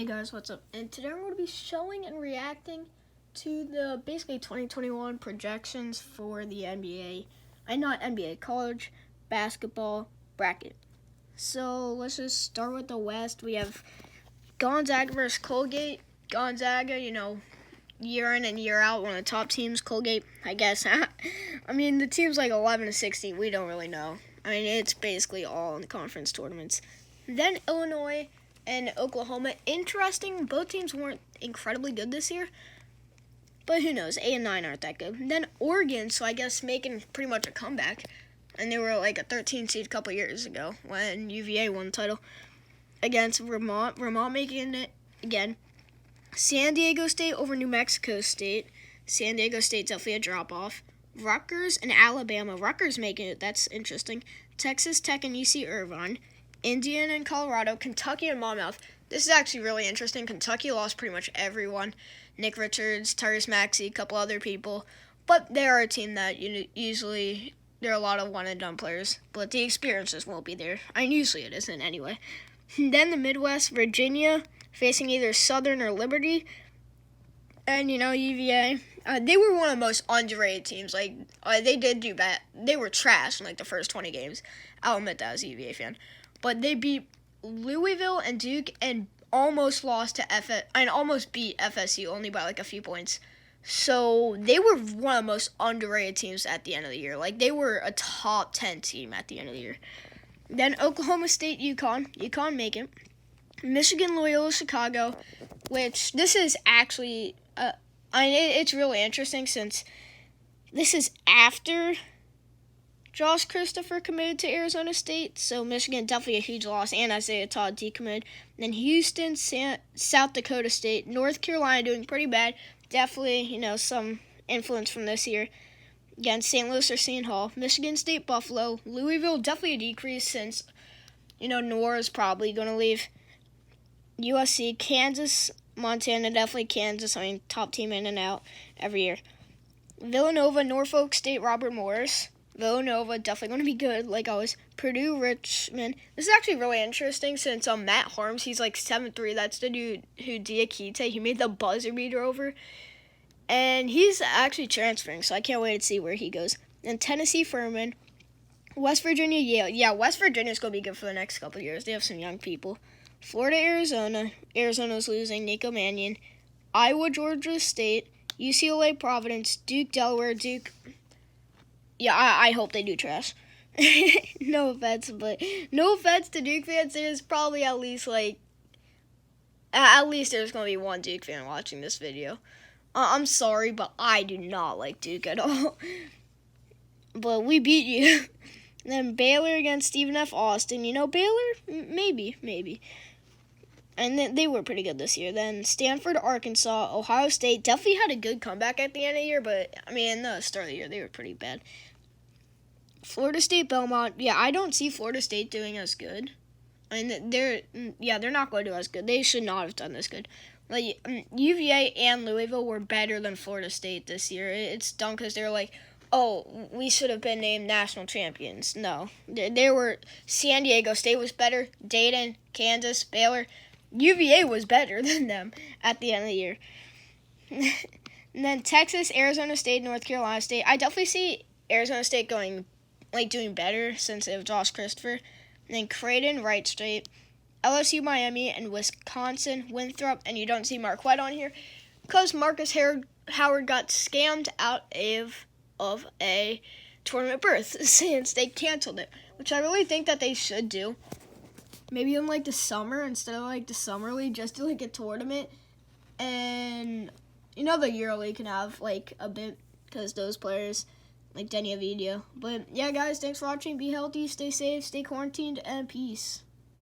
Hey guys, what's up? And today I'm going to be showing and reacting to the basically 2021 projections for the NBA. Not NBA, college basketball bracket. So let's just start with the West. We have Gonzaga versus Colgate. Gonzaga, year in and year out, one of the top teams. Colgate, I guess. I mean, the team's like 11-16. We don't really know. I mean, it's basically all in the conference tournaments. Then Illinois and Oklahoma. Interesting. Both teams weren't incredibly good this year, but who knows? 8 and 9 aren't that good. And then Oregon, so I guess making pretty much a comeback, and they were like a 13 seed a couple years ago when UVA won the title against Vermont. Vermont making it again. San Diego State over New Mexico State. San Diego State definitely a drop off. Rutgers and Alabama. Rutgers making it. That's interesting. Texas Tech and UC Irvine. Indiana and Colorado, Kentucky and Monmouth. This is actually really interesting. Kentucky lost pretty much everyone. Nick Richards, Tyrese Maxey, a couple other people. But they are a team that usually there are a lot of one-and-done players. But the experience just won't be there. I mean, usually it isn't anyway. Then the Midwest, Virginia, facing either Southern or Liberty. And, UVA. They were one of the most underrated teams. They did do bad. They were trash in, the first 20 games. I'll admit that as a UVA fan. But they beat Louisville and Duke and almost almost beat FSU only by a few points. So they were one of the most underrated teams at the end of the year. They were a top 10 team at the end of the year. Then Oklahoma State, UConn make it. Michigan, Loyola, Chicago, which this is actually, it's really interesting since this is after Josh Christopher committed to Arizona State, so Michigan definitely a huge loss, and Isaiah Todd decommitted. Then Houston, South Dakota State, North Carolina doing pretty bad. Definitely, some influence from this year. Again, St. Louis or Seton Hall. Michigan State, Buffalo. Louisville, definitely a decrease since, Nora's probably going to leave. USC, Kansas, Montana, definitely Kansas. I mean, top team in and out every year. Villanova, Norfolk State, Robert Morris. Villanova, definitely going to be good, like always. Purdue, Richmond. This is actually really interesting since Matt Harms, he's 7'3". That's the dude who Diakite, he made the buzzer beater over. And he's actually transferring, so I can't wait to see where he goes. And Tennessee, Furman. West Virginia, Yale. Yeah, West Virginia's going to be good for the next couple of years. They have some young people. Florida, Arizona. Arizona's losing. Nico Mannion. Iowa, Georgia State. UCLA, Providence. Duke, Delaware. Duke. Yeah, I hope they do trash. No offense to Duke fans. There's probably at least there's going to be one Duke fan watching this video. I'm sorry, but I do not like Duke at all. But we beat you. And then Baylor against Stephen F. Austin. Baylor? Maybe. And then they were pretty good this year. Then Stanford, Arkansas, Ohio State definitely had a good comeback at the end of the year, but in the start of the year they were pretty bad. Florida State, Belmont. Yeah, I don't see Florida State doing as good. I mean, they're not going to do as good. They should not have done this good. UVA and Louisville were better than Florida State this year. It's dumb because they're we should have been named national champions. No, they were. San Diego State was better. Dayton, Kansas, Baylor. UVA was better than them at the end of the year. And then Texas, Arizona State, North Carolina State. I definitely see Arizona State doing better since they have Josh Christopher. And then Creighton, Wright State, LSU, Miami, and Wisconsin, Winthrop. And you don't see Marquette on here because Marcus Howard got scammed out of a tournament berth since they canceled it, which I really think that they should do. Maybe in the summer instead of the summer league, just do a tournament. And the EuroLeague can have a bit because those players like Denny Avidio. But yeah, guys, thanks for watching. Be healthy, stay safe, stay quarantined, and peace.